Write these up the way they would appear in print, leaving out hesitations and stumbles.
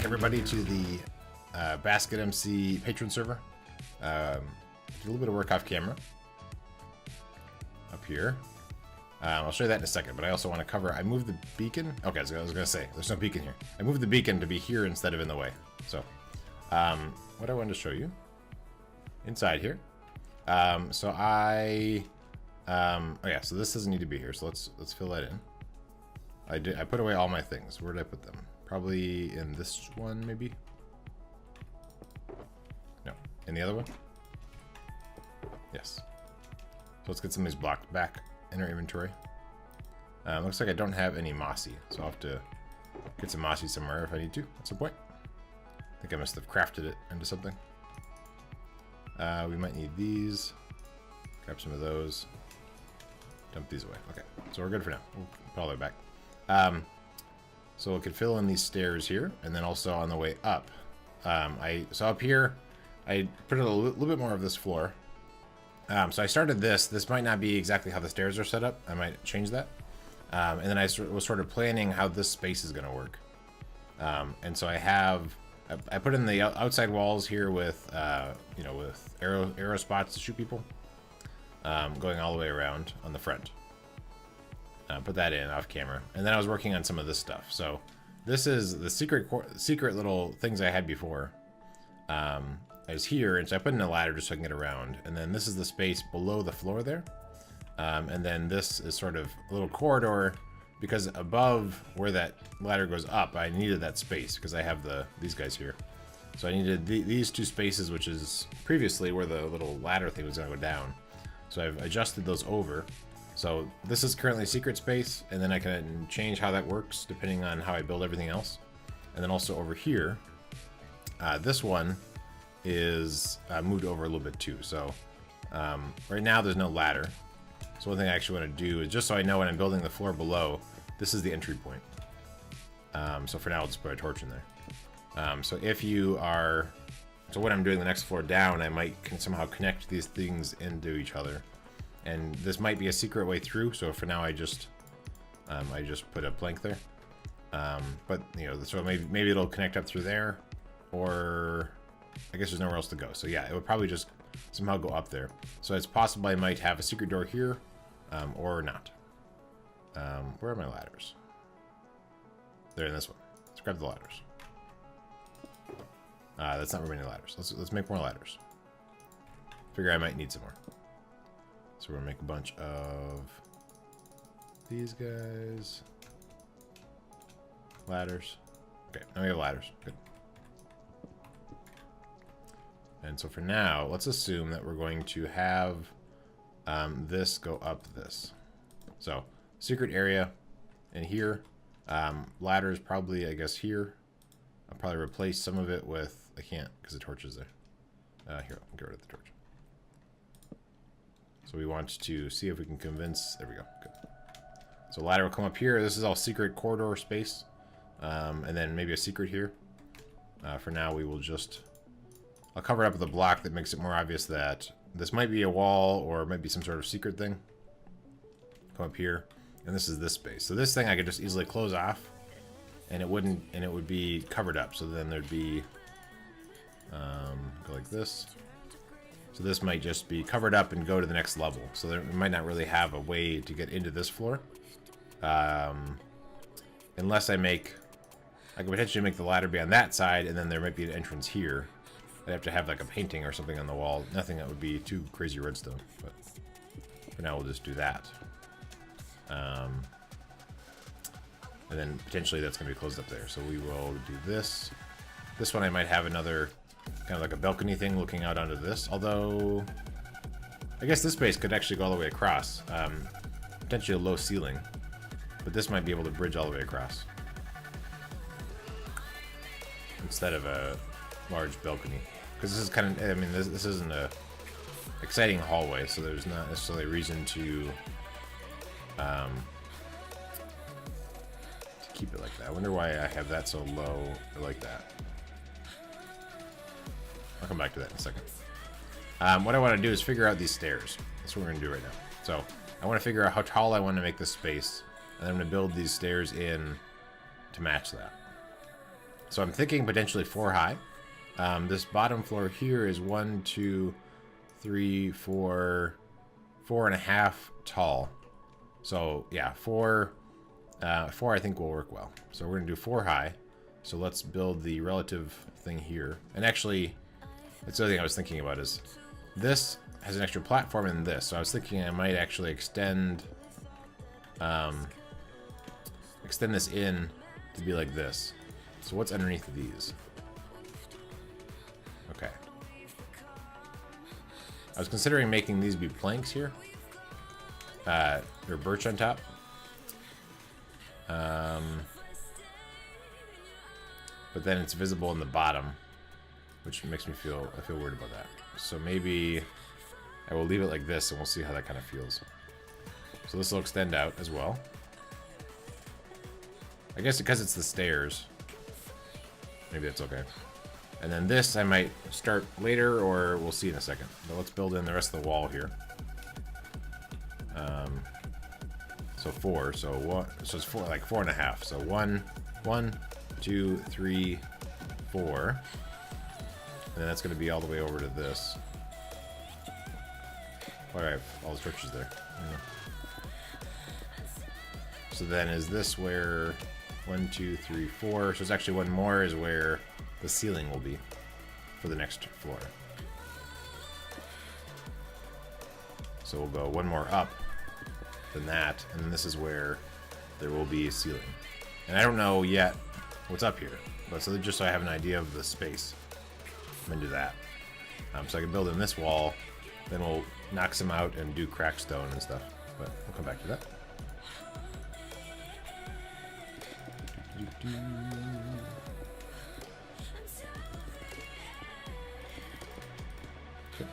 everybody to the BasketMC Patron server. Do a little bit of work off camera. Up here. I'll show you that in a second, but I also want to cover... I moved the beacon. Okay, so I was going to say, there's no beacon here. I moved the beacon to be here instead of in the way. So, what I wanted to show you, inside here. Oh yeah, so this doesn't need to be here, so let's fill that in. I put away all my things. Where did I put them? Probably in this one, maybe? No. In the other one? Yes. So let's get some of these blocks back in our inventory. Looks like I don't have any mossy, so I'll have to get some mossy somewhere if I need to at some point. I think I must have crafted it into something. We might need these. Grab some of those. Dump these away. Okay, so we're good for now. We'll put all the way back. So we could fill in these stairs here, and then also on the way up. So up here, I put a little bit more of this floor. So I started this. This might not be exactly how the stairs are set up. I might change that. And then I was sort of planning how this space is going to work. And so I put in the outside walls here with, with arrow spots to shoot people, going all the way around on the front. Put that in off camera, and then I was working on some of this stuff. So this is the secret little things I had before. I was here, and so I put in a ladder just so I can get around. And then this is the space below the floor there. And then this is sort of a little corridor, because above where that ladder goes up, I needed that space because I have these guys here. So I needed these two spaces, which is previously where the little ladder thing was going to go down. So I've adjusted those over. So this is currently secret space, and then I can change how that works depending on how I build everything else. And then also over here, this one is moved over a little bit too. So right now there's no ladder. So one thing I actually want to do is, just so I know when I'm building the floor below, this is the entry point. So for now, I'll just put a torch in there. So when I'm doing the next floor down, I might somehow connect these things into each other. And this might be a secret way through, so for now I just put a plank there. But so maybe it'll connect up through there, or I guess there's nowhere else to go. So yeah, it would probably just somehow go up there. So it's possible I might have a secret door here, or not. Where are my ladders? They're in this one. Let's grab the ladders. That's not very many ladders. Let's make more ladders. Figure I might need some more. So we're gonna make a bunch of these guys. Ladders. Okay, now we have ladders. Good. And so for now, let's assume that we're going to have this go up this. So secret area in here. Ladders probably, I guess, here. I'll probably replace some of it with, I can't because the torch is there. Here, I'll get rid of the torch. So we want to see if we can convince, there we go, good. So ladder will come up here. This is all secret corridor space. And then maybe a secret here. For now, we will I'll cover it up with a block that makes it more obvious that this might be a wall or it might be some sort of secret thing. Come up here, and this is this space. So this thing I could just easily close off, and it would be covered up. So then there'd be, go like this. So this might just be covered up and go to the next level. So there might not really have a way to get into this floor. Unless I could potentially make the ladder be on that side, and then there might be an entrance here. I'd have to have like a painting or something on the wall. Nothing that would be too crazy redstone, but for now we'll just do that. And then potentially that's going to be closed up there. So we will do this. This one I might have another kind of like a balcony thing looking out onto this. Although, I guess this space could actually go all the way across. Potentially a low ceiling. But this might be able to bridge all the way across. Instead of a large balcony. Because this is kind of, I mean, this isn't a exciting hallway, so there's not necessarily a reason to keep it like that. I wonder why I have that so low or like that. I'll come back to that in a second. What I want to do is figure out these stairs. That's what we're going to do right now. So I want to figure out how tall I want to make this space, and then I'm going to build these stairs in to match that. So I'm thinking potentially 4 high. This bottom floor here is 1, 2, 3, 4, 4.5 tall. So yeah, 4 I think will work well. So we're gonna do 4 high. So let's build the relative thing here. And actually, that's the other thing I was thinking about is this has an extra platform in this. So I was thinking I might actually extend this in to be like this. So what's underneath these? Okay. I was considering making these be planks here. Or birch on top. But then it's visible in the bottom, which makes me feel, I feel weird about that. So maybe I will leave it like this and we'll see how that kind of feels. So this will extend out as well. I guess because it's the stairs, maybe that's okay. And then this I might start later, or we'll see in a second. But let's build in the rest of the wall here. So 4. So it's 4, like 4.5. So 1, 2, 3, 4. And then that's going to be all the way over to this. All right, all the structures there. Yeah. So then is this where 1, 2, 3, 4? So it's actually one more is where the ceiling will be for the next floor. So we'll go one more up than that, and then this is where there will be a ceiling. And I don't know yet what's up here, but so just so I have an idea of the space, I'm gonna do that. So I can build in this wall, then we'll knock some out and do crack stone and stuff, but we'll come back to that. Okay.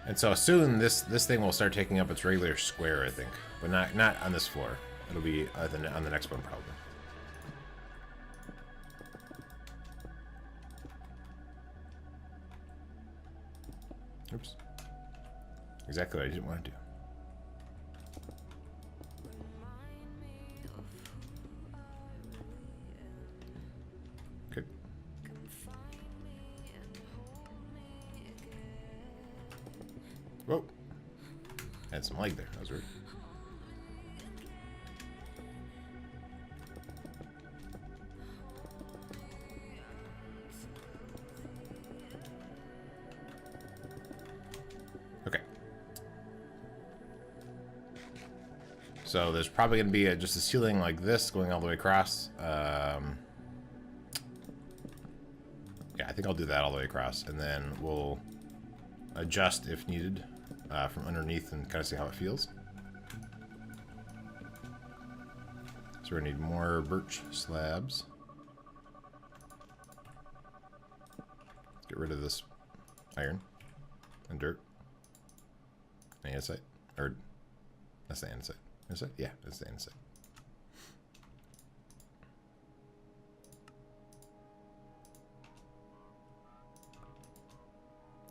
And so soon this thing will start taking up its regular square, I think, but not on this floor. It'll be on the next one probably. Oops. Exactly what I didn't want to do. Okay. Whoa. Had some lag there. That was weird. Okay. So there's probably going to be just a ceiling like this going all the way across. Yeah, I think I'll do that all the way across, and then we'll adjust if needed from underneath and kind of see how it feels. So we're gonna need more birch slabs. Get rid of this iron and dirt. Andesite, or that's the andesite. Andesite? Yeah, that's the andesite.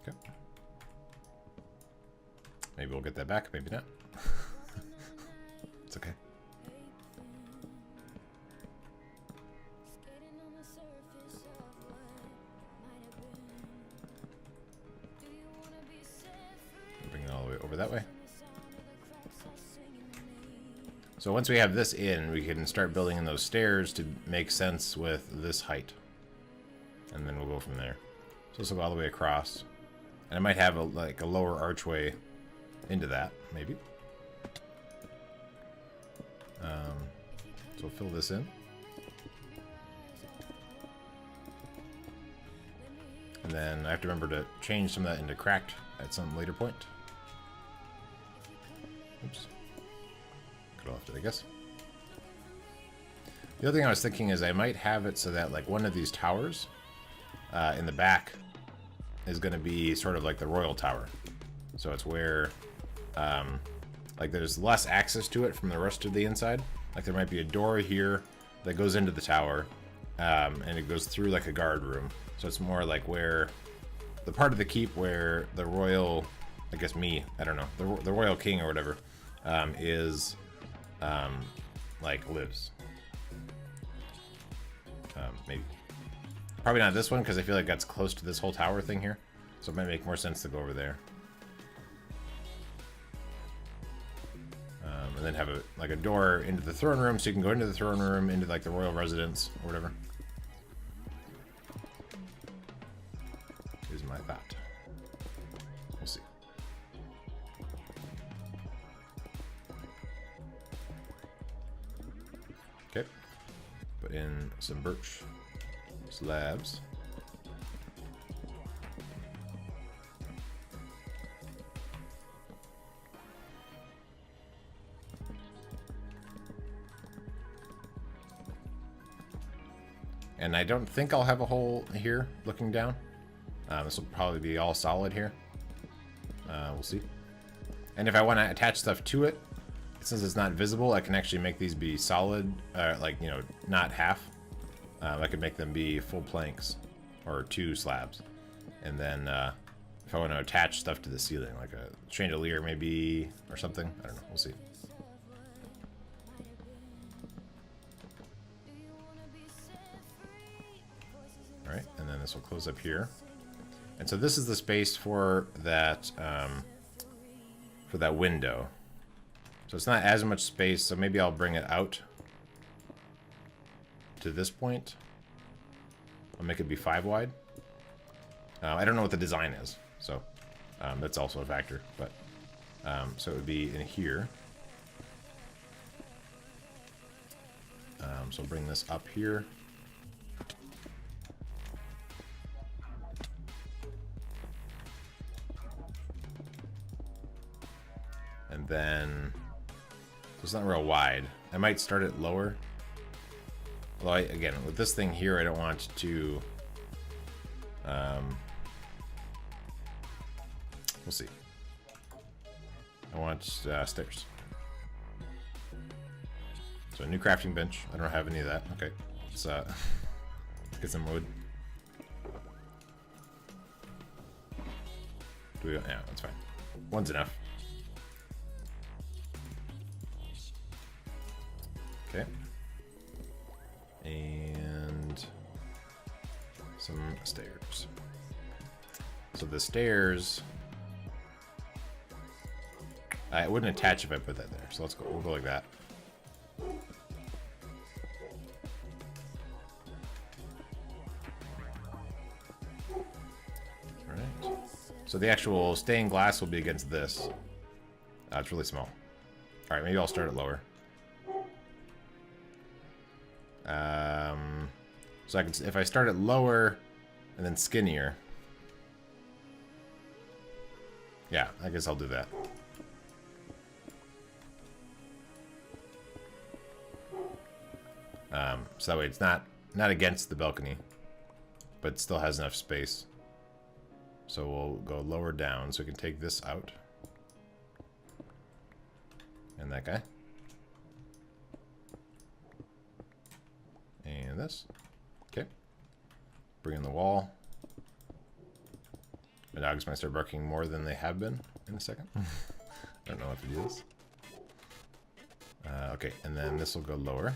Okay. Maybe we'll get that back, maybe not. It's okay. Bring it all the way over that way. So once we have this in, we can start building in those stairs to make sense with this height. And then we'll go from there. So this will go all the way across. And I might have like a lower archway into that, maybe. So we'll fill this in. And then I have to remember to change some of that into cracked at some later point. Oops. Could have left it, I guess. The other thing I was thinking is I might have it so that like one of these towers in the back is going to be sort of like the royal tower. So it's where like there's less access to it from the rest of the inside. Like there might be a door here that goes into the tower, and it goes through like a guard room. So it's more like where the part of the keep where the royal, I guess I don't know, the royal king or whatever, is like lives. Maybe. Probably not this one because I feel like that's close to this whole tower thing here. So it might make more sense to go over there. And then have a door into the throne room, so you can go into the throne room, into like the royal residence or whatever. Is my thought. We'll see. Okay. Put in some birch slabs. And I don't think I'll have a hole here looking down. This will probably be all solid here. We'll see. And if I want to attach stuff to it, since it's not visible, I can actually make these be solid, like, you know, not half. I could make them be full planks or 2 slabs. And then if I want to attach stuff to the ceiling, like a chandelier maybe or something, I don't know, we'll see. Alright, and then this will close up here. And so this is the space for that window. So it's not as much space, so maybe I'll bring it out to this point. I'll make it be 5 wide. I don't know what the design is, so that's also a factor. But so it would be in here. So I'll bring this up here. And then, so it's not real wide. I might start it lower. Although, again, with this thing here, I don't want to, we'll see. I want stairs. So a new crafting bench. I don't have any of that. Okay, let's get some wood. Do we? Yeah, that's fine. One's enough. Okay. And some stairs. So the stairs, I wouldn't attach if I put that there. So let's go. We'll go like that. All right. So the actual stained glass will be against this. It's really small. All right, maybe I'll start it lower. So I can, if I start it lower and then skinnier, yeah, I guess I'll do that. So that way it's not against the balcony, but still has enough space. So we'll go lower down so we can take this out. And that guy. And this. Okay. Bring in the wall. My dogs might start barking more than they have been in a second. I don't know what to do this. Okay, and then this will go lower.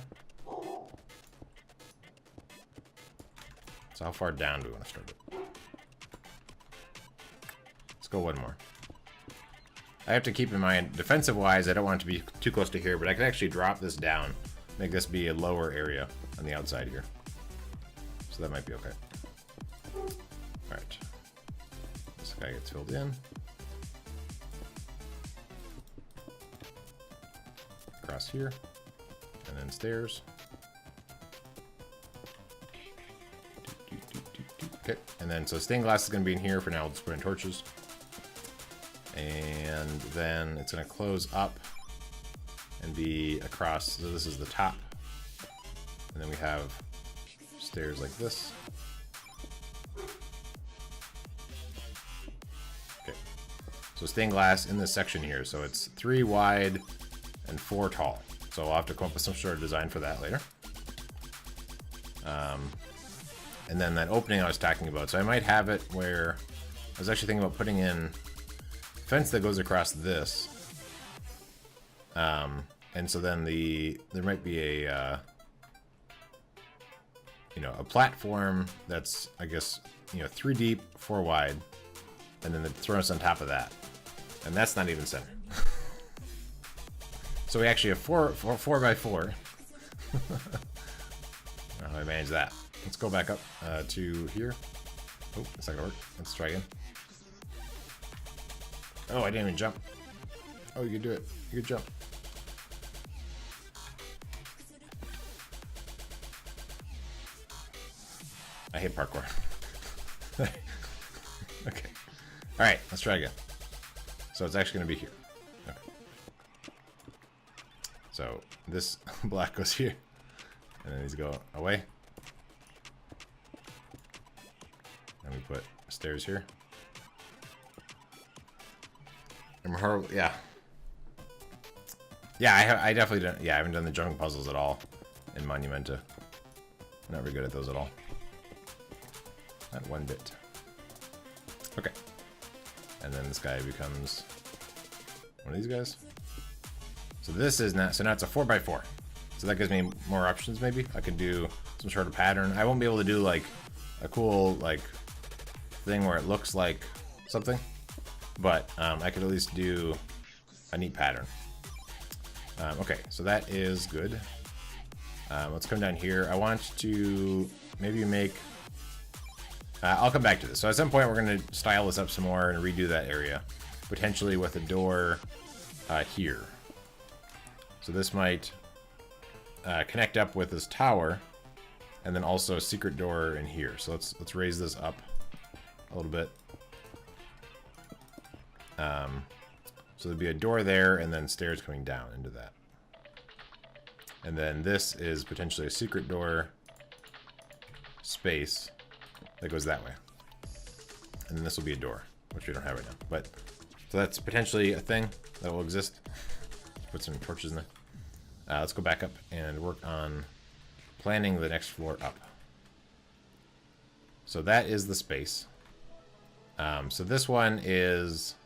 So how far down do we want to start it? Let's go one more. I have to keep in mind, defensive-wise, I don't want it to be too close to here, but I can actually drop this down, make this be a lower area on the outside here. So that might be okay. Alright. This guy gets filled in. Across here. And then stairs. Okay, and then so stained glass is going to be in here for now. We'll just put in torches. And then it's going to close up and be across. So this is the top. And then we have stairs like this. Okay. So stained glass in this section here. So it's 3 wide and 4 tall. So I'll have to come up with some sort of design for that later. And then that opening I was talking about. So I might have it where I was actually thinking about putting in a fence that goes across this. And so then there might be a you know, a platform that's, I guess, you know, 3 deep, 4 wide, and then the throne on top of that, and that's not even center. So we actually have 4 by 4. How do I manage that? Let's go back up to here. Oh, that's not gonna work. Let's try again. Oh, I didn't even jump. Oh, you could do it. You could jump. I hate parkour. Okay. Alright, let's try again. So it's actually going to be here. Okay. So this block goes here. And then these go away. And we put stairs here. I'm horrible. Yeah. Yeah, I definitely don't. Yeah, I haven't done the junk puzzles at all in Monumenta. I'm not very good at those at all. Not one bit. Okay. And then this guy becomes one of these guys. So this is not, so now it's a 4 by 4. So that gives me more options maybe. I could do some sort of pattern. I won't be able to do like a cool like thing where it looks like something. But I could at least do a neat pattern. Okay, so that is good. Let's come down here. I want to maybe make... I'll come back to this. So at some point, we're going to style this up some more and redo that area. Potentially with a door here. So this might connect up with this tower. And then also a secret door in here. So let's raise this up a little bit. So there'd be a door there and then stairs coming down into that. And then this is potentially a secret door space that goes that way. And then this will be a door, which we don't have right now. But so that's potentially a thing that will exist. Put some torches in there. Let's go back up and work on planning the next floor up. So that is the space. So this one is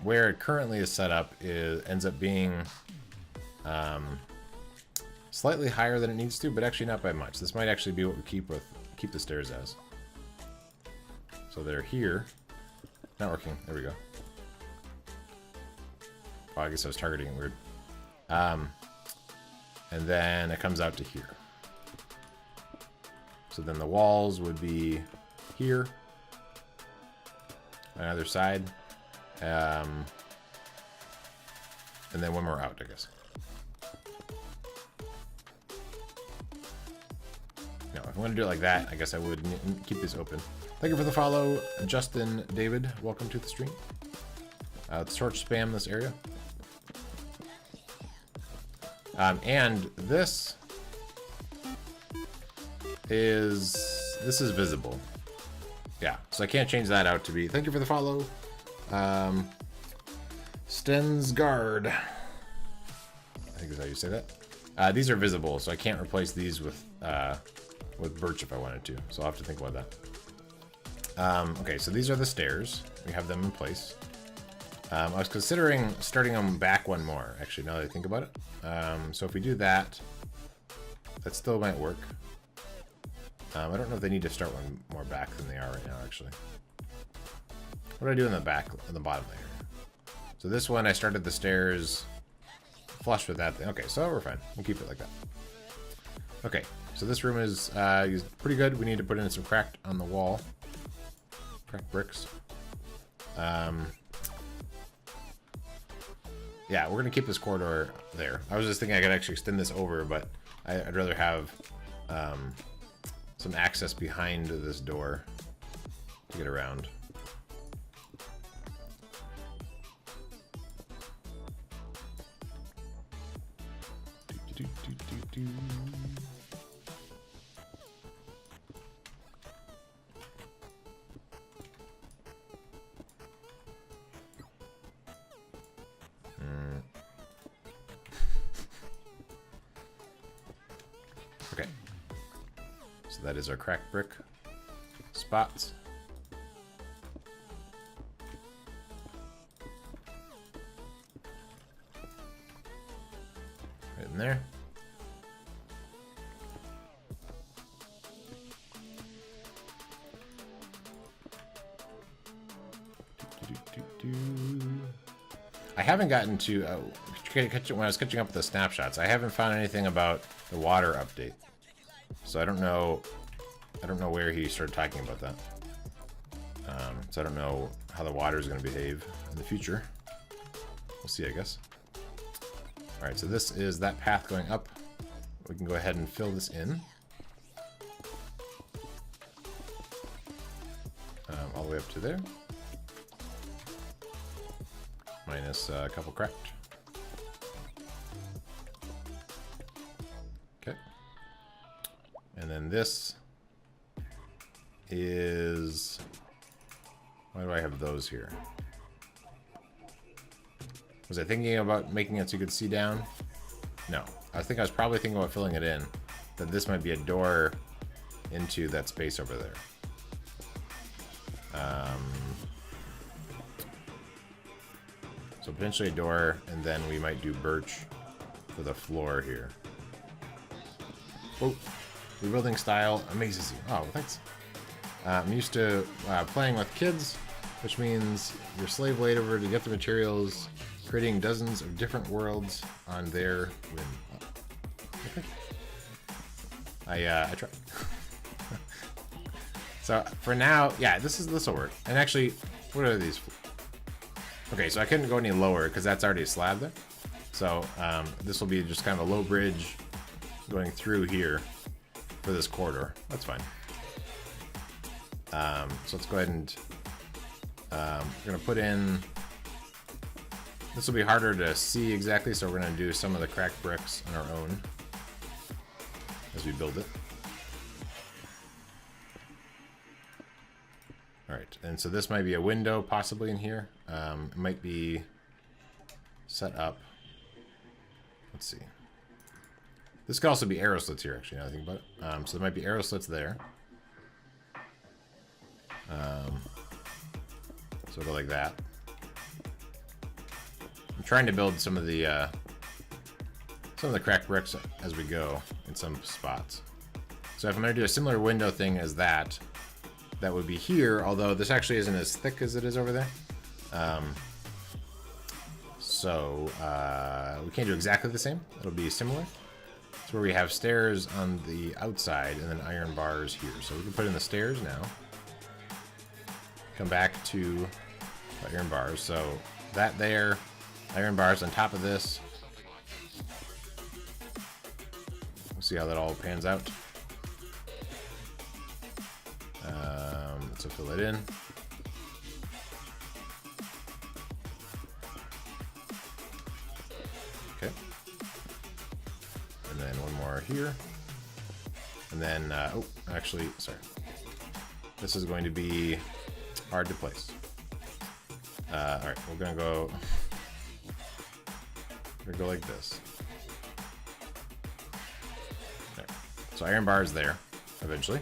where it currently is set up ends up being slightly higher than it needs to, but actually not by much. This might actually be what we keep the stairs as. So they're here. Not working. There we go. Oh, I guess I was targeting it weird. And then it comes out to here. So then the walls would be here. On either side. And then one more out, I guess. No, if I want to do it like that, I guess I would keep this open. Thank you for the follow, Justin David. Welcome to the stream. Let's torch spam this area. And this is visible. Yeah, so I can't change that out to be. Thank you for the follow. Stensgaard. I think is how you say that. These are visible, so I can't replace these with birch if I wanted to. So I'll have to think about that. Okay, so these are the stairs. We have them in place. I was considering starting them back one more, actually, now that I think about it. So if we do that, that still might work. I don't know if they need to start one more back than they are right now, actually. What do I do in the back, on the bottom layer? So this one, I started the stairs flush with that thing. Okay, so we're fine. We'll keep it like that. Okay, so this room is pretty good. We need to put in some cracked on the wall. Cracked bricks. Yeah, we're gonna keep this corridor there. I was just thinking I could actually extend this over, but I'd rather have some access behind this door to get around. Okay, so that is our cracked brick spots. Right in there. I haven't gotten to when I was catching up with the snapshots. I haven't found anything about the water update, so I don't know. I don't know where he started talking about that. So I don't know how the water is going to behave in the future. We'll see, I guess. All right, so this is that path going up. We can go ahead and fill this in. All the way up to there. Minus a couple cracked. Okay. And then this is... Why do I have those here? Was I thinking about making it so you could see down? No. I think I was probably thinking about filling it in. That this might be a door into that space over there. So potentially a door, and then we might do birch for the floor here. Oh, rebuilding style amazes you. Oh, thanks. I'm used to playing with kids, which means you're slave labor to get the materials, creating dozens of different worlds on their whim. Oh, okay. I try. So for now, yeah, this will work. And actually, what are these? Okay, so I couldn't go any lower because that's already a slab there. So this will be just kind of a low bridge going through here for this corridor. That's fine. So let's go ahead and we're gonna put in. This will be harder to see exactly, so we're gonna do some of the cracked bricks on our own as we build it. All right, and so this might be a window possibly in here. It might be set up. Let's see. This could also be arrow slits here, actually, now that I think about it. So there might be arrow slits there. So go like that. I'm trying to build some of the cracked bricks as we go in some spots. So if I'm going to do a similar window thing as that, that would be here, although this actually isn't as thick as it is over there. We can't do exactly the same. It'll be similar. It's where we have stairs on the outside and then iron bars here. So we can put in the stairs now. Come back to iron bars. So that there, iron bars on top of this. We'll see how that all pans out. So fill it in. Okay. And then one more here. And then, oh, actually, sorry. This is going to be hard to place. All right, we're gonna go like this. Okay. So iron bar is there eventually.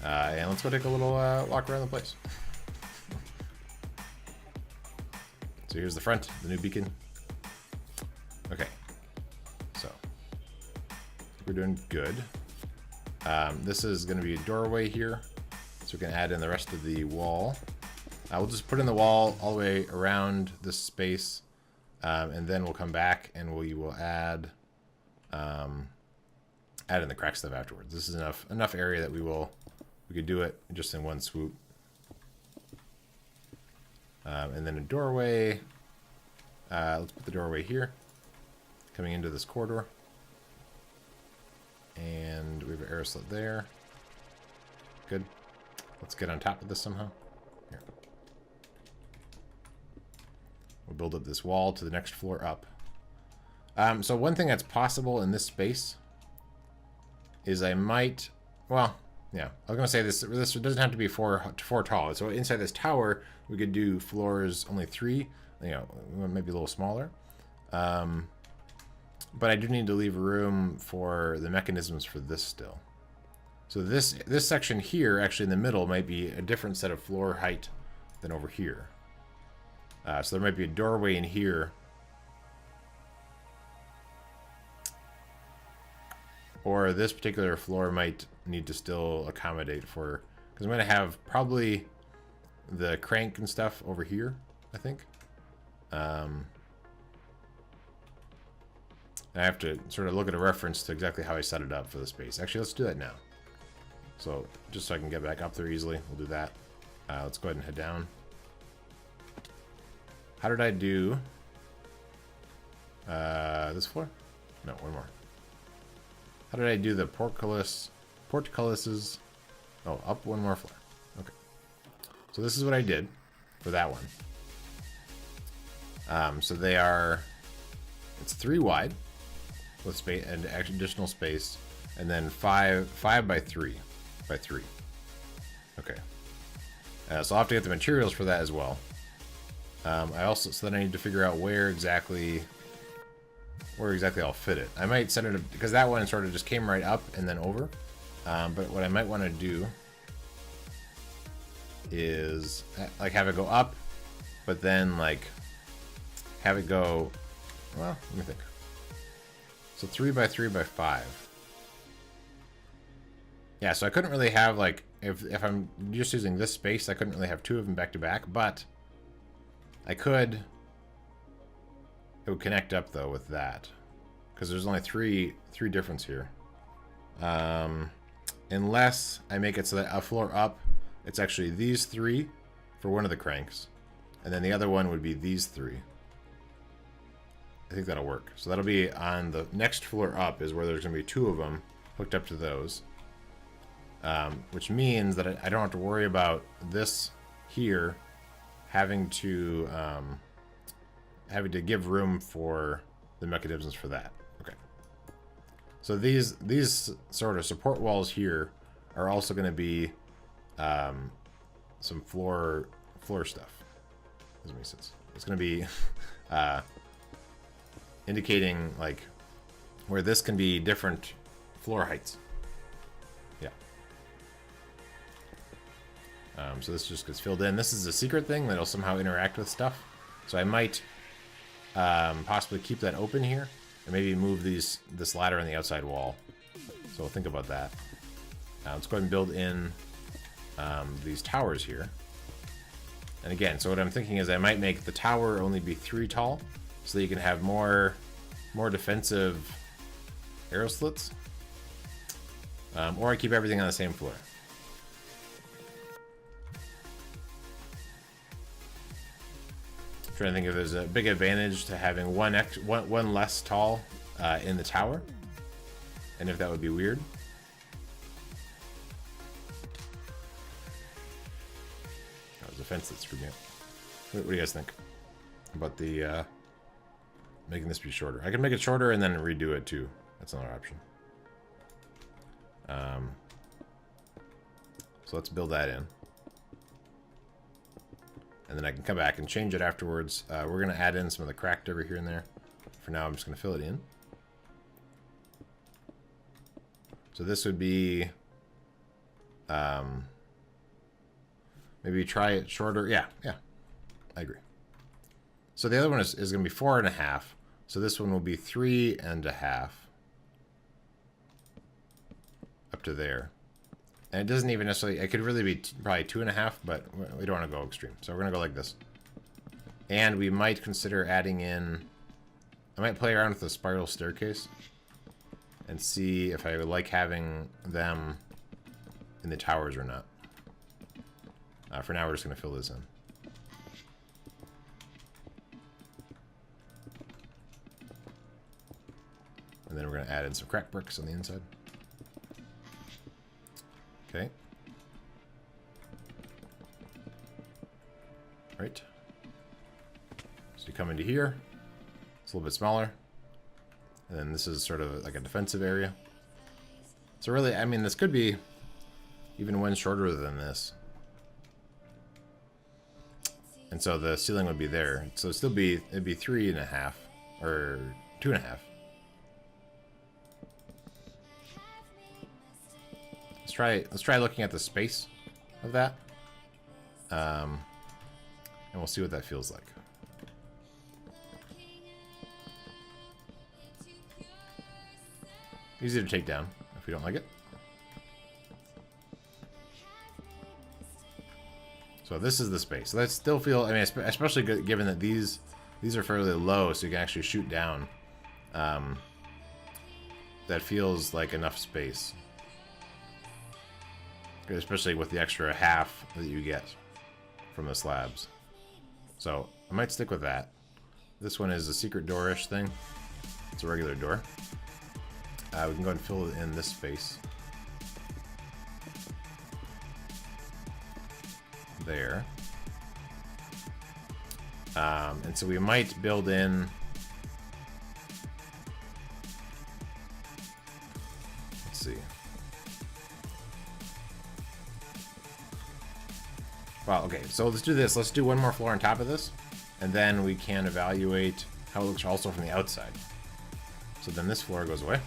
And let's go take a little walk around the place. So here's the front, the new beacon. Okay, so we're doing good. This is going to be a doorway here, so we can add in the rest of the wall. We'll just put in the wall all the way around this space, and then we'll come back and we will add in the crack stuff afterwards. This is enough area that we could do it just in one swoop. And then a doorway. Let's put the doorway here, coming into this corridor. And we have an arrow slit there. Good. Let's get on top of this somehow. Here. We'll build up this wall to the next floor up. So one thing that's possible in this space is I might, well, yeah, I was gonna say this doesn't have to be four tall. So inside this tower, we could do floors only 3, you know, maybe a little smaller. But I do need to leave room for the mechanisms for this still. So this section here, actually in the middle, might be a different set of floor height than over here. So there might be a doorway in here. Or this particular floor might need to still accommodate for, because I'm going to have probably the crank and stuff over here, I think. I have to sort of look at a reference to exactly how I set it up for the space. Actually, let's do that now. So just so I can get back up there easily, we'll do that. Let's go ahead and head down. How did I do this floor? No, one more. How did I do the portcullises? Oh, up one more floor. Okay. So this is what I did for that one. So they are, it's 3 wide with space and additional space, and then 5 by 3 by 3. Okay. So I'll have to get the materials for that as well. So then I need to figure out where exactly I'll fit it. I might set it up, because that one sort of just came right up and then over. But what I might want to do is like have it go up, but then like have it go, well, let me think. So 3 by 3 by 5. Yeah, so I couldn't really have like, if I'm just using this space, I couldn't really have 2 of them back to back, but I could, it would connect up though with that, because there's only three difference here. Unless I make it so that a floor up, it's actually these 3 for one of the cranks, and then the other one would be these 3. I think that'll work. So that'll be on the next floor up is where there's going to be 2 of them hooked up to those. Which means that I don't have to worry about this here having to give room for the mechanisms for that. Okay. So these sort of support walls here are also going to be some floor stuff. Doesn't make sense. It's going to be indicating like where this can be different floor heights. Yeah. So this just gets filled in. This is a secret thing that'll somehow interact with stuff. So I might possibly keep that open here and maybe move this ladder on the outside wall. So we'll think about that. Let's go ahead and build in these towers here. And again, so what I'm thinking is I might make the tower only be 3 tall, so that you can have more defensive arrow slits. Or I keep everything on the same floor. I'm trying to think if there's a big advantage to having one less tall in the tower, and if that would be weird. That was a fence that screwed me up. What do you guys think about the making this be shorter? I can make it shorter and then redo it too. That's another option. So let's build that in. And then I can come back and change it afterwards. We're going to add in some of the cracked over here and there. For now, I'm just going to fill it in. So this would be... maybe try it shorter. Yeah, I agree. So the other one is going to be 4.5. So this one will be 3.5. Up to there. And it doesn't even necessarily, it could really be probably 2.5, but we don't want to go extreme. So we're going to go like this. And we might consider adding in, I might play around with the spiral staircase and see if I would like having them in the towers or not. For now, we're just going to fill this in. And then we're going to add in some crack bricks on the inside. Okay. Right. So you come into here. It's a little bit smaller. And then this is sort of like a defensive area. So really, I mean, this could be even one shorter than this. And so the ceiling would be there. So it'd be 3.5 or 2.5. Let's try looking at the space of that. And we'll see what that feels like. Easy to take down if you don't like it. So this is the space. So that still feel, I mean, especially given that these are fairly low, so you can actually shoot down. That feels like enough space. Especially with the extra half that you get from the slabs. So I might stick with that. This one is a secret door-ish thing. It's a regular door. We can go ahead and fill in this space. There. And so we might build in... Let's see. Well, okay, so let's do this. Let's do one more floor on top of this, and then we can evaluate how it looks also from the outside. So then this floor goes away.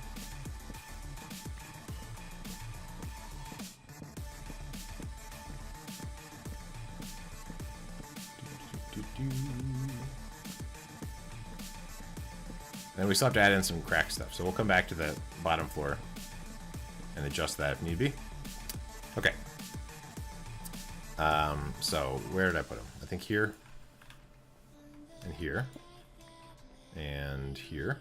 And we still have to add in some crack stuff, so we'll come back to the bottom floor and adjust that if need be. Okay. So where did I put them? I think here, and here, and here,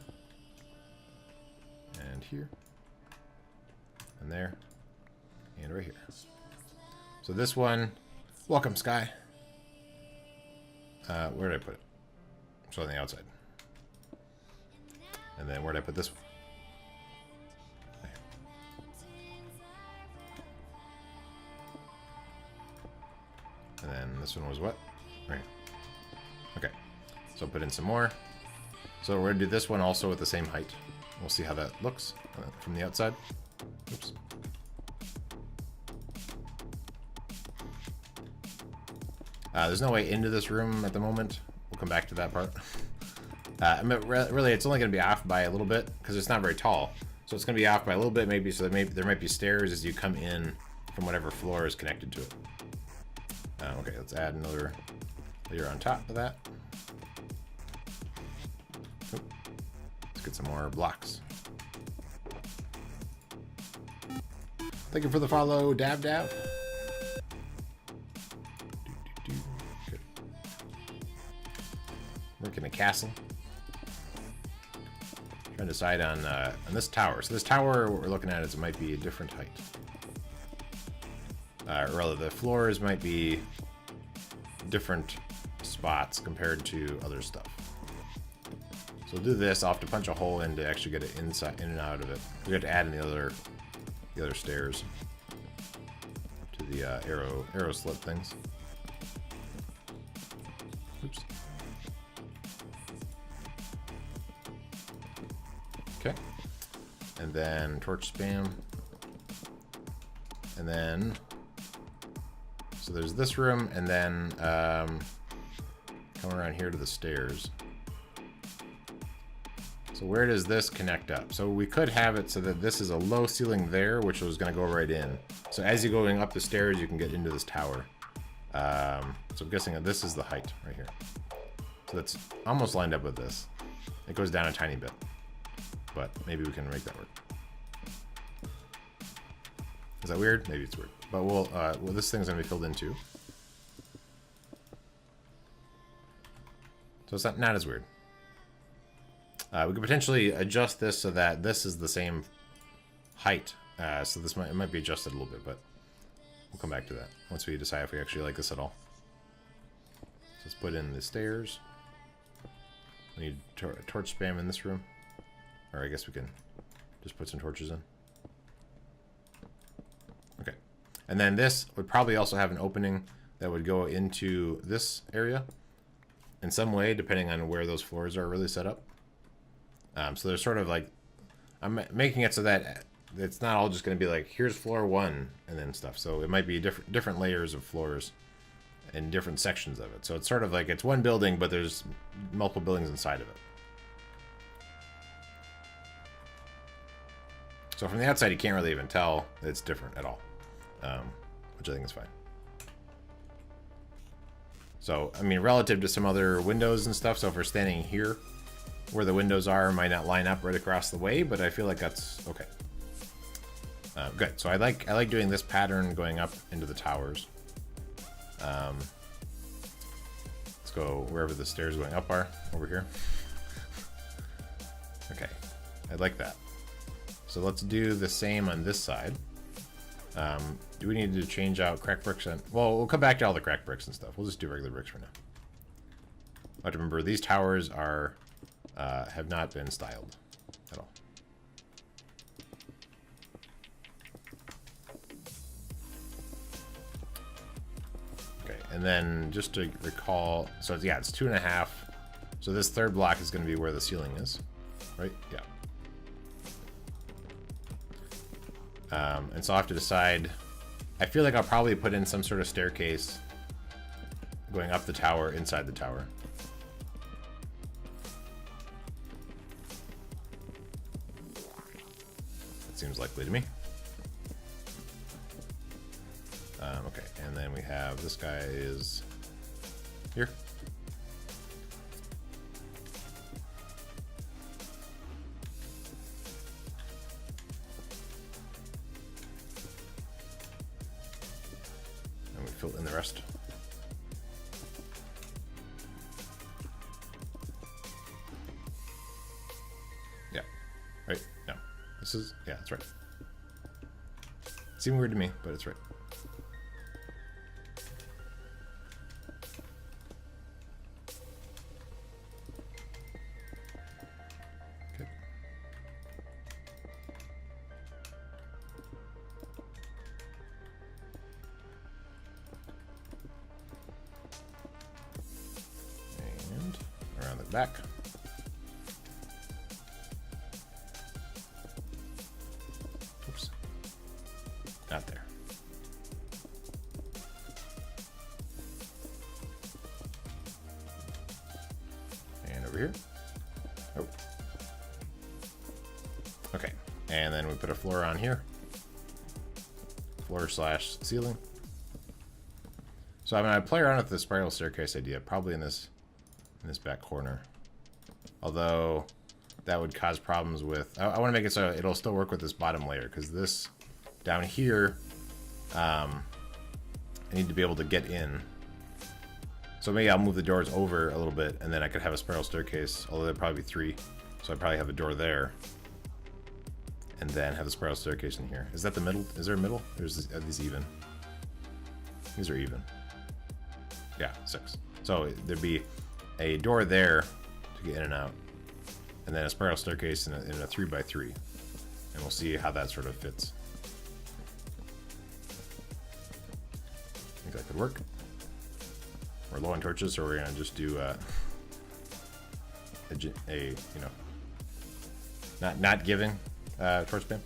and here, and there, and right here. So this one, welcome Sky. Where did I put it? So on the outside. And then where did I put this one? There. And then this one was what? Right here. Okay. So put in some more. So we're gonna do this one also with the same height. We'll see how that looks from the outside. Oops. There's no way into this room at the moment. We'll come back to that part. I mean, really, it's only going to be off by a little bit because it's not very tall. So it's going to be off by a little bit, maybe. So there might be stairs as you come in from whatever floor is connected to it. Okay, let's add another layer on top of that. Oop. Let's get some more blocks. Thank you for the follow, Dab Dab. Good. Working a castle. Trying to decide on this tower. So this tower, what we're looking at is it might be a different height. Or rather, the floors might be different spots compared to other stuff. So we'll do this. I'll have to punch a hole in to actually get it inside, in and out of it. We have to add in the other stairs to the arrow slit things. Oops. Okay. And then torch spam. And then, so there's this room, and then come around here to the stairs. So where does this connect up? So we could have it so that this is a low ceiling there, which was going to go right in. So as you're going up the stairs, you can get into this tower. So I'm guessing that this is the height right here. So that's almost lined up with this. It goes down a tiny bit, but maybe we can make that work. Is that weird? Maybe it's weird. But well, this thing's gonna be filled in too. So it's not as weird. We could potentially adjust this so that this is the same height. So this might be adjusted a little bit, but we'll come back to that once we decide if we actually like this at all. So let's put in the stairs. We need torch spam in this room. Or I guess we can just put some torches in. Okay. And then this would probably also have an opening that would go into this area in some way, depending on where those floors are really set up. So there's sort of like, I'm making it so that it's not all just going to be like, here's floor 1 and then stuff. So it might be different layers of floors and different sections of it. So it's sort of like it's one building, but there's multiple buildings inside of it. So from the outside, you can't really even tell that it's different at all, which I think is fine. So, I mean, relative to some other windows and stuff, so if we're standing here, where the windows are might not line up right across the way, but I feel like that's okay. Good. So I like doing this pattern going up into the towers. Let's go wherever the stairs going up are, over here. Okay, I like that. So let's do the same on this side. Do we need to change out cracked bricks? Well, we'll come back to all the cracked bricks and stuff. We'll just do regular bricks for now. I have to remember these towers are have not been styled at all. Okay, and then just to recall, so yeah, it's 2.5. So this third block is going to be where the ceiling is, right? Yeah. And so I'll have to decide. I feel like I'll probably put in some sort of staircase going up the tower, inside the tower. That seems likely to me. Okay, and then we have this guy is here. Fill in the rest. Yeah. Right? No. This is, yeah, that's right. Seemed weird to me, but it's right. Okay. Around the back. Oops. Not there. And over here. Oh. Okay. And then we put a floor on here. Floor slash ceiling. So I'm going to play around with the spiral staircase idea, probably in this back corner. Although that would cause problems with, I want to make it so it'll still work with this bottom layer, because this down here, I need to be able to get in. So maybe I'll move the doors over a little bit, and then I could have a spiral staircase, although there'd probably be 3. So I'd probably have a door there, and then have the spiral staircase in here. Is that the middle? Is there a middle? Or are these even? These are even. Yeah, 6. So there'd be a door there to get in and out, and then a spiral staircase in a 3x3, and we'll see how that sort of fits. I think that could work. We're low on torches, so we're gonna just do a you know, not giving torch spam.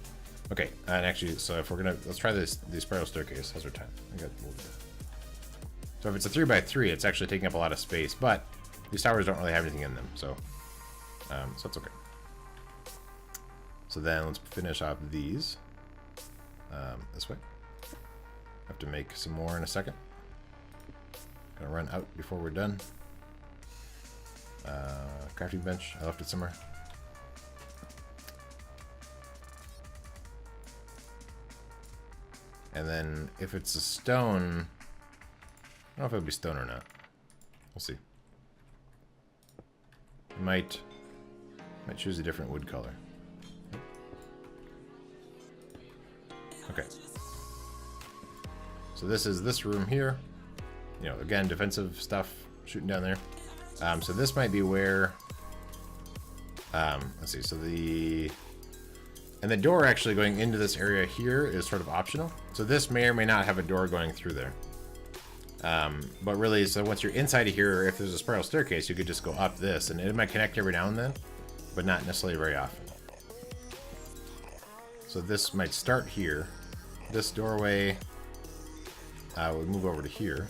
Okay, and actually, so if we're gonna, let's try the spiral staircase. How's our time? I got. So if it's a 3x3, it's actually taking up a lot of space, but these towers don't really have anything in them, so that's okay. So then let's finish off these this way. Have to make some more in a second. Gonna run out before we're done. Crafting bench, I left it somewhere. And then if it's a stone, I don't know if it'll be stone or not. We'll see. Might choose a different wood color. Okay. So this is this room here. You know, again, defensive stuff shooting down there. So this might be where. Let's see. So the door actually going into this area here is sort of optional. So this may or may not have a door going through there. But really, so once you're inside of here, if there's a spiral staircase, you could just go up this, and it might connect every now and then, but not necessarily very often. So this might start here. This doorway would move over to here.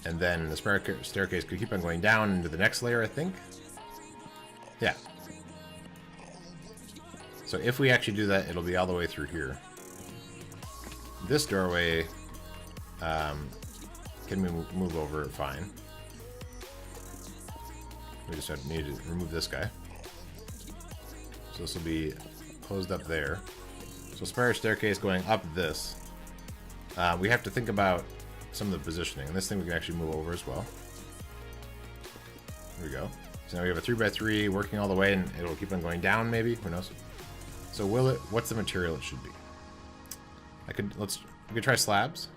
And then the staircase could keep on going down into the next layer, I think. Yeah. So if we actually do that, it'll be all the way through here. This doorway can move over fine. We just need to remove this guy. So this will be closed up there. So spiral staircase going up this. We have to think about some of the positioning. And this thing we can actually move over as well. Here we go. So now we have a 3x3 working all the way, and it'll keep on going down maybe. Who knows? So what's the material it should be? We could try slabs.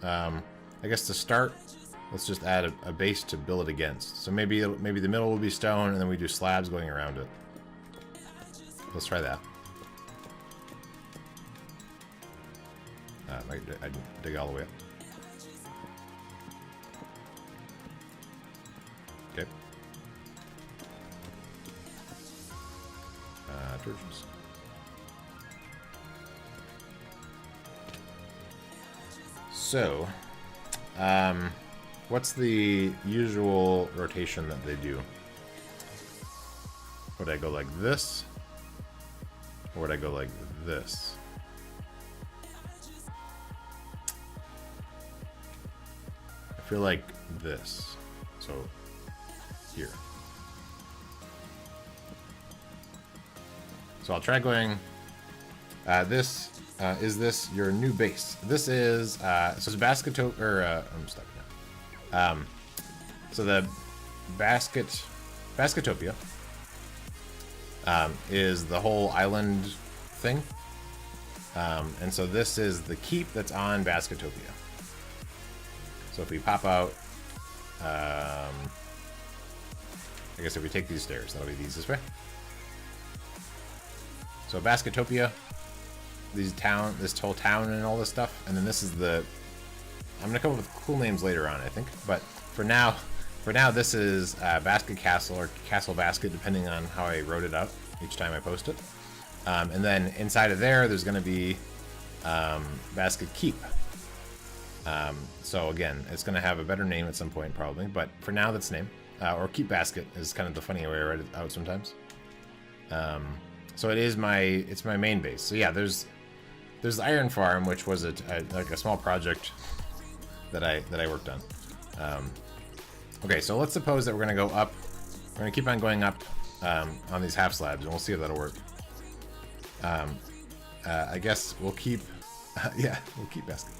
I guess to start, let's just add a base to build it against. So maybe the middle will be stone, and then we do slabs going around it. Let's try that. I dig all the way up. Okay. Torches. So, what's the usual rotation that they do? Would I go like this? Or would I go like this? I feel like this. So, here. So I'll try going, is this your new base? This is, so it's I'm stuck now. So the Basketopia is the whole island thing. And so this is the keep that's on Basketopia. So if we pop out, I guess if we take these stairs, that'll be these this way. So Basketopia, this whole town and all this stuff, and then this is I'm gonna come up with cool names later on, I think. But for now, this is Basket Castle or Castle Basket, depending on how I wrote it out each time I post it. And then inside of there's gonna be Basket Keep. So again, it's gonna have a better name at some point probably, but for now that's the name. Or Keep Basket is kind of the funny way I write it out sometimes. So it's my main base. So yeah, there's the Iron Farm, which was like a small project that I worked on. Okay, so let's suppose that we're gonna go up. We're gonna keep on going up on these half slabs, and we'll see if that'll work. I guess we'll keep, we'll keep Basket.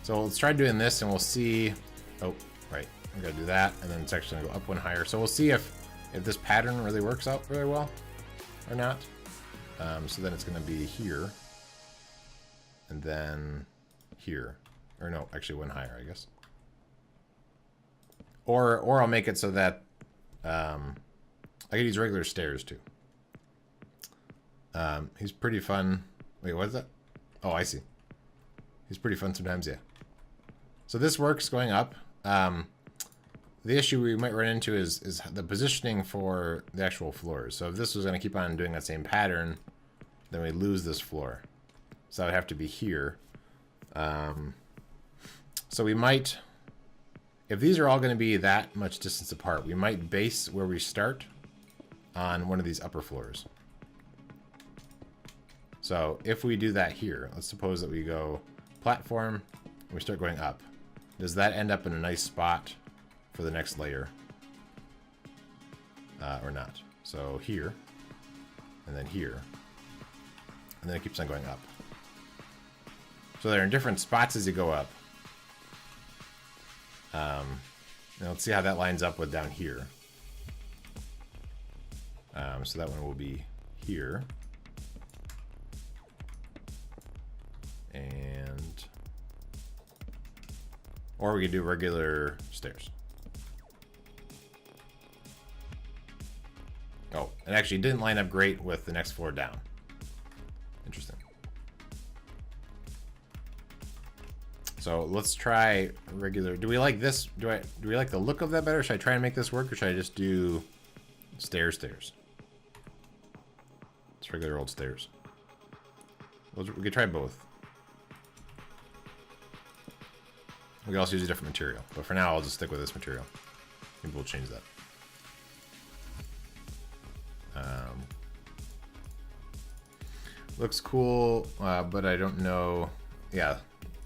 So let's try doing this, and we'll see. Oh, right, we gotta do that, and then it's actually gonna go up one higher. So we'll see if this pattern really works out really well or not. So then it's gonna be here, and then here, or no, actually one higher, I guess. Or I'll make it so that I could use regular stairs too. He's pretty fun. Wait, what is that? Oh, I see. He's pretty fun sometimes, yeah. So this works going up. The issue we might run into is the positioning for the actual floors. So if this was going to keep on doing that same pattern, then we lose this floor. So that would have to be here. So we might, if these are all going to be that much distance apart, we might base where we start on one of these upper floors. So if we do that here, let's suppose that we go platform and we start going up. Does that end up in a nice spot for the next layer? Or not? So here, and then here, and then it keeps on going up. So they're in different spots as you go up. Now let's see how that lines up with down here. So that one will be here. And or we could do regular stairs. Oh, it actually didn't line up great with the next floor down. Interesting. So let's try regular. Do we like this? Do we like the look of that better? Should I try and make this work, or should I just do stairs? It's regular old stairs. We could try both. We can also use a different material, but for now I'll just stick with this material. Maybe we'll change that. Looks cool, but I don't know. Yeah,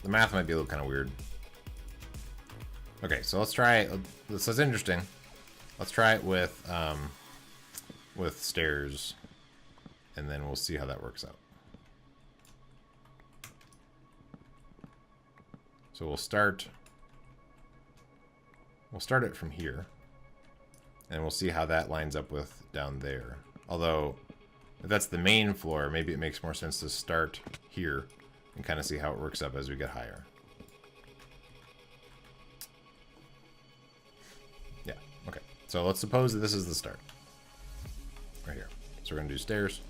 the math might be a little kind of weird. Okay, so let's try. So it's interesting. Let's try it with stairs, and then we'll see how that works out. So we'll start it from here, and we'll see how that lines up with down there. Although, if that's the main floor, maybe it makes more sense to start here and kind of see how it works up as we get higher. Yeah, okay. So let's suppose that this is the start. Right here. So we're going to do stairs.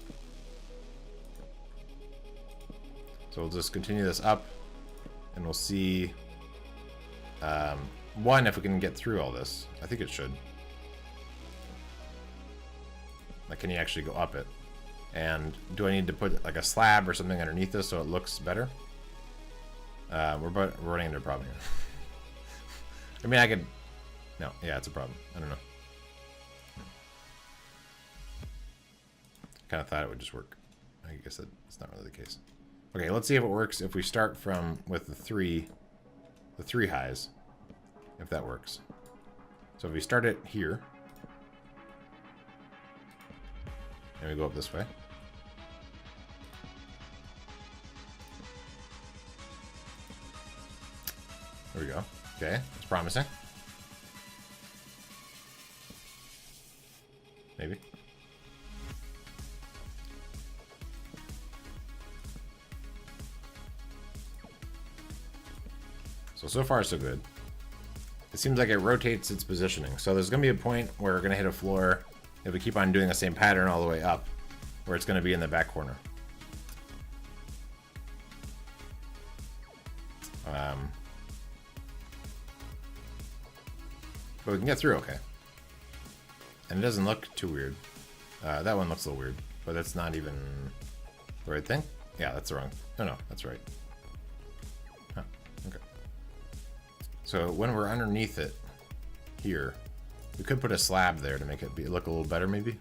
So we'll just continue this up, and we'll see, one, if we can get through all this. I think it should. Like, can you actually go up it? And do I need to put like a slab or something underneath this so it looks better? We're running into a problem here. I mean, I could... No, yeah, it's a problem. I don't know. Kind of thought it would just work. I guess that's not really the case. Okay, let's see if it works if we start from with the three highs. If that works. So if we start it here, and we go up this way. There we go. Okay, it's promising. Maybe. So far so good. It seems like it rotates its positioning. So there's going to be a point where we're going to hit a floor, if we keep on doing the same pattern all the way up, where it's going to be in the back corner. But we can get through okay. And it doesn't look too weird. That one looks a little weird, but that's not even the right thing. Yeah, that's the wrong. No, that's right. Huh, okay. So when we're underneath it here, we could put a slab there to make it look a little better, maybe.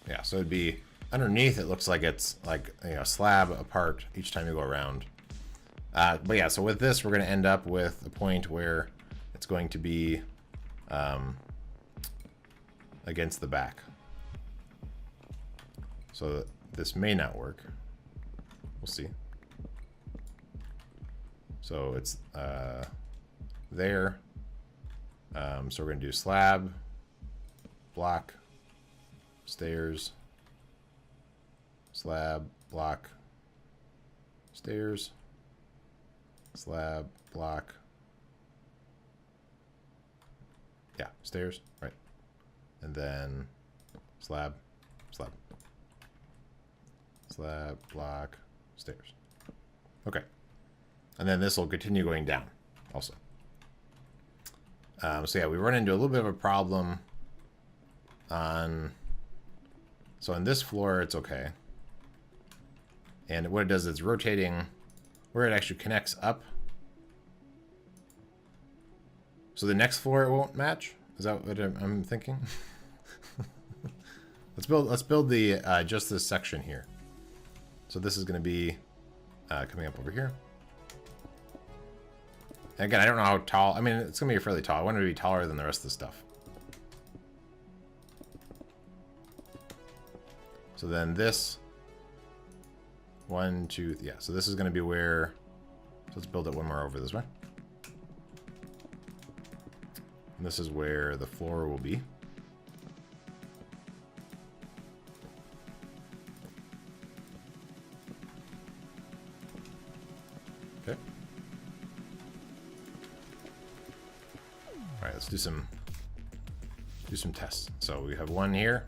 Yeah, so it'd be underneath. It looks like it's like, you know, slab apart each time you go around. But yeah, so with this, we're going to end up with a point where it's going to be against the back. So this may not work. We'll see. So it's there. So we're going to do slab, block, stairs, slab, block, stairs, slab, block. Yeah, stairs, right. And then slab, slab, slab, block, stairs. Okay. And then this will continue going down also. So yeah, we run into a little bit of a problem on... So on this floor, it's okay. And what it does is it's rotating where it actually connects up. So the next floor it won't match? Is that what I'm thinking? Let's build the just this section here. So this is going to be coming up over here. And again, I don't know how tall. I mean, it's going to be fairly tall. I want it to be taller than the rest of the stuff. So then this 1, 2, yeah. So this is going to be where. So let's build it one more over this way. And this is where the floor will be. Okay. All right, let's do some tests. So we have one here.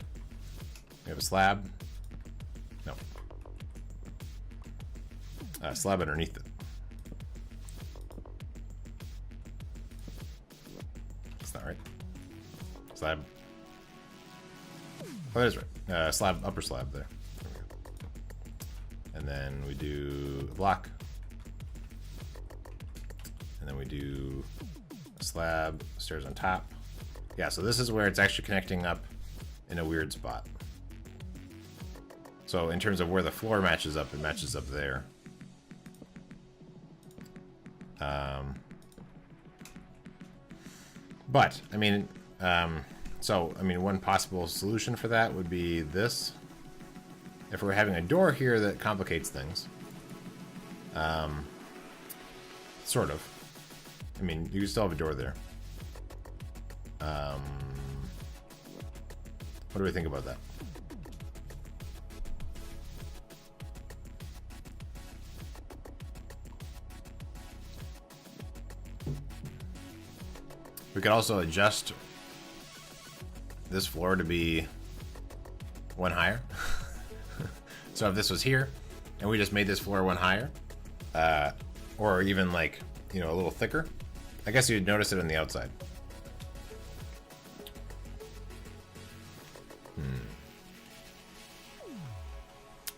We have a slab. No. Slab underneath it. That's not right. Slab. Oh, that is right. Slab, upper slab there. And then we do a block. And then we do a slab, stairs on top. Yeah, so this is where it's actually connecting up in a weird spot. So in terms of where the floor matches up, it matches up there. But, I mean, one possible solution for that would be this. If we're having a door here, that complicates things. Sort of. I mean, you can still have a door there. What do we think about that? We could also adjust this floor to be one higher. So if this was here, and we just made this floor one higher, or even like, you know, a little thicker, I guess you'd notice it on the outside.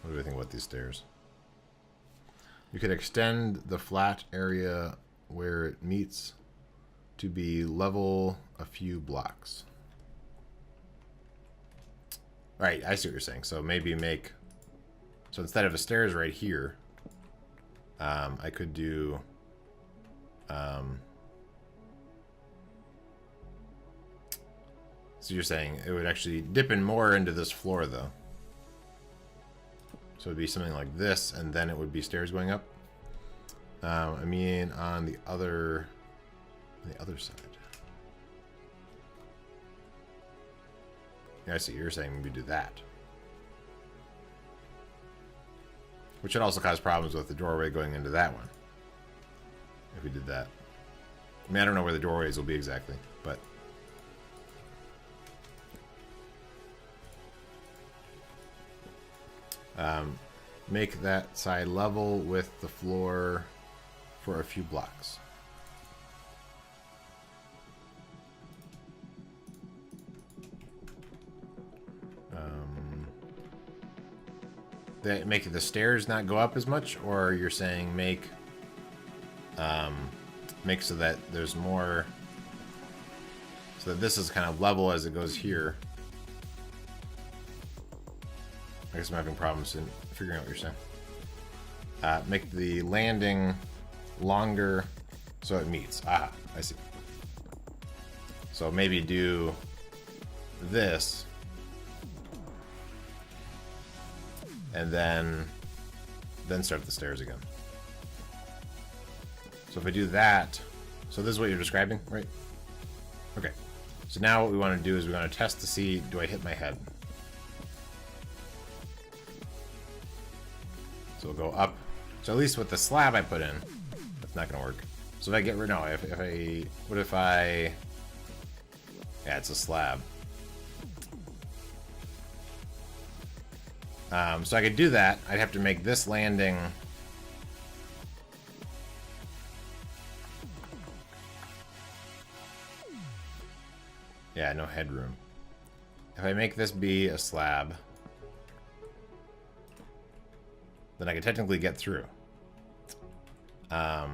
What do we think about these stairs? You could extend the flat area where it meets to be level a few blocks. Right, I see what you're saying. So maybe make, so instead of a stairs right here, I could do, so you're saying it would actually dip in more into this floor though. So it'd be something like this, and then it would be stairs going up. I mean, on the other side. Yeah, I see. You're saying maybe do that, which would also cause problems with the doorway going into that one. If we did that, I mean, I don't know where the doorways will be exactly, but. Make that side level with the floor for a few blocks. That make the stairs not go up as much, or you're saying make so that there's more, so that this is kind of level as it goes here. I guess I'm having problems in figuring out what you're saying. Make the landing longer so it meets. Ah, I see. So maybe do this, and then start the stairs again. So if I do that, so this is what you're describing, right? Okay. So now what we want to do is we want to test to see, do I hit my head? So we'll go up. So at least with the slab I put in, that's not gonna work. So if I get rid, no, what if I, yeah, it's a slab. So I could do that. I'd have to make this landing. Yeah, no headroom. If I make this be a slab, then I could technically get through. But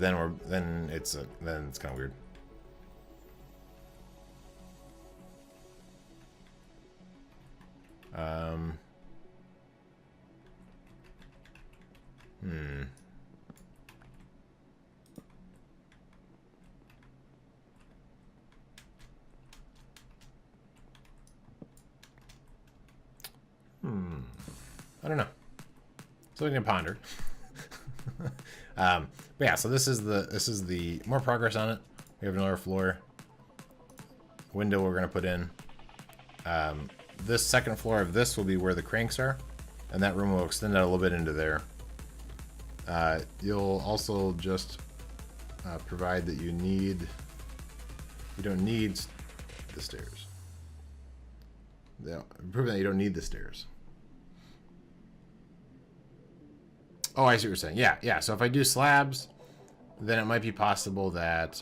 then it's kind of weird. I don't know. Something to ponder. But yeah, so this is the more progress on it. We have another floor. Window we're gonna put in. This second floor of this will be where the cranks are, and that room will extend out a little bit into there. You'll also just provide that you don't need the stairs. Prove that you don't need the stairs. Oh, I see what you're saying. Yeah. So if I do slabs, then it might be possible that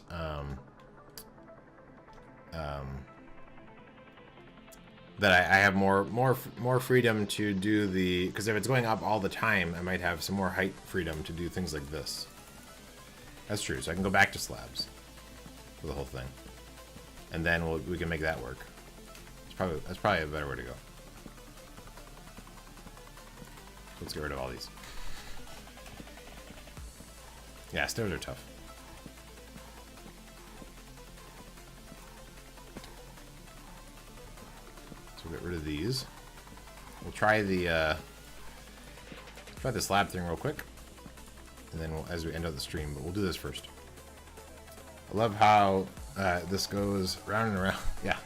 that I have more freedom to do the, because if it's going up all the time, I might have some more height freedom to do things like this. That's true. So I can go back to slabs for the whole thing, and then we can make that work. That's probably a better way to go. Let's get rid of all these. Yeah, stairs are tough. So we'll get rid of these. We'll try the slab thing real quick, and then as we end out the stream, but we'll do this first. I love how this goes round and around. Yeah.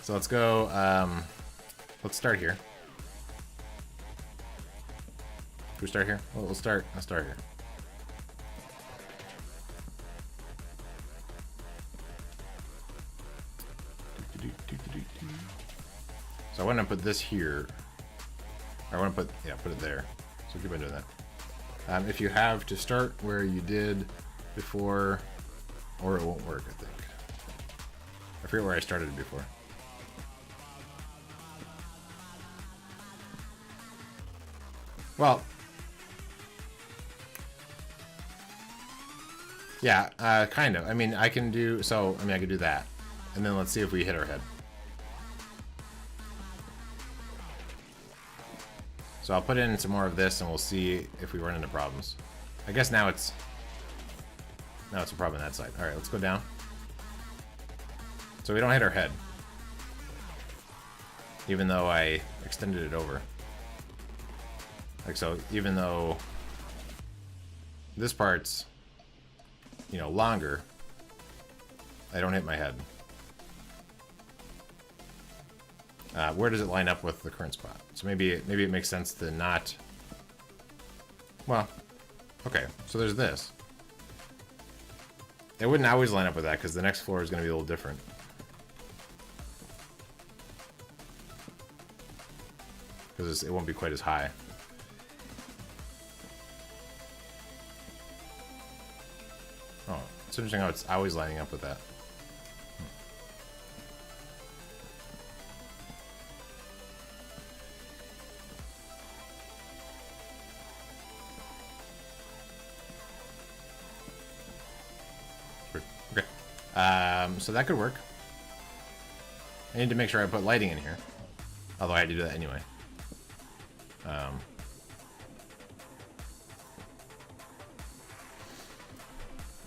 So let's go. Let's start here. Can we start here? Well, I'll start here. So I want to put this here. I want to put it there. So keep on doing that. If you have to start where you did before, or it won't work, I think. I forget where I started before. Well, yeah, kind of. I mean, I can do, so, I mean, I could do that. And then let's see if we hit our head. So I'll put in some more of this and we'll see if we run into problems. I guess now it's a problem on that side. All right, let's go down. So we don't hit our head, even though I extended it over. Like so, even though this part's, you know, longer, I don't hit my head. Where does it line up with the current spot? So maybe it makes sense to not. Well, okay. So there's this. It wouldn't always line up with that because the next floor is going to be a little different. Because it won't be quite as high. Oh, it's interesting how it's always lining up with that. Okay. So that could work. I need to make sure I put lighting in here. Although I had to do that anyway.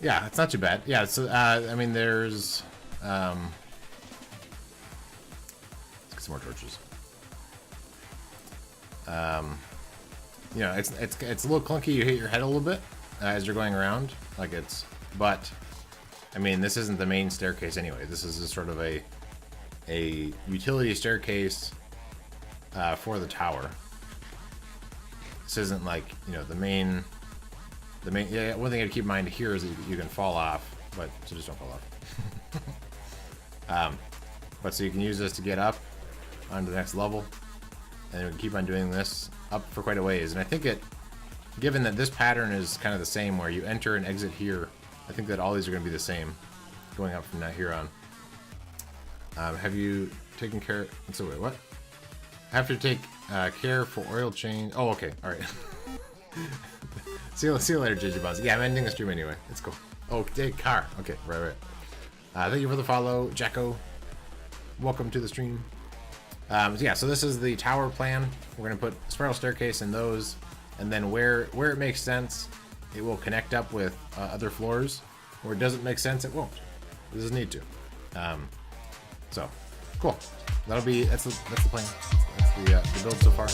Yeah, it's not too bad. Yeah, so I mean, there's let's get some more torches. You know, it's a little clunky. You hit your head a little bit as you're going around, like it's. But I mean, this isn't the main staircase anyway. This is just sort of a utility staircase for the tower. This isn't like, you know, the main. Yeah, one thing to keep in mind here is that you can fall off, but so just don't fall off. But so you can use this to get up onto the next level, and we can keep on doing this up for quite a ways. And I think given that this pattern is kind of the same, where you enter and exit here, I think that all these are going to be the same, going up from here on. Have you taken care? So wait, what? I have to take care for oil change. Oh, okay, all right. See you later, JJ Bonds. Yeah, I'm ending the stream anyway. It's cool. Oh, car. Okay, right. Thank you for the follow, Jacko. Welcome to the stream. Yeah, so this is the tower plan. We're gonna put spiral staircase in those, and then where it makes sense, it will connect up with other floors. Where it doesn't make sense, it won't. It doesn't need to. So, cool. That's the plan. That's the build so far.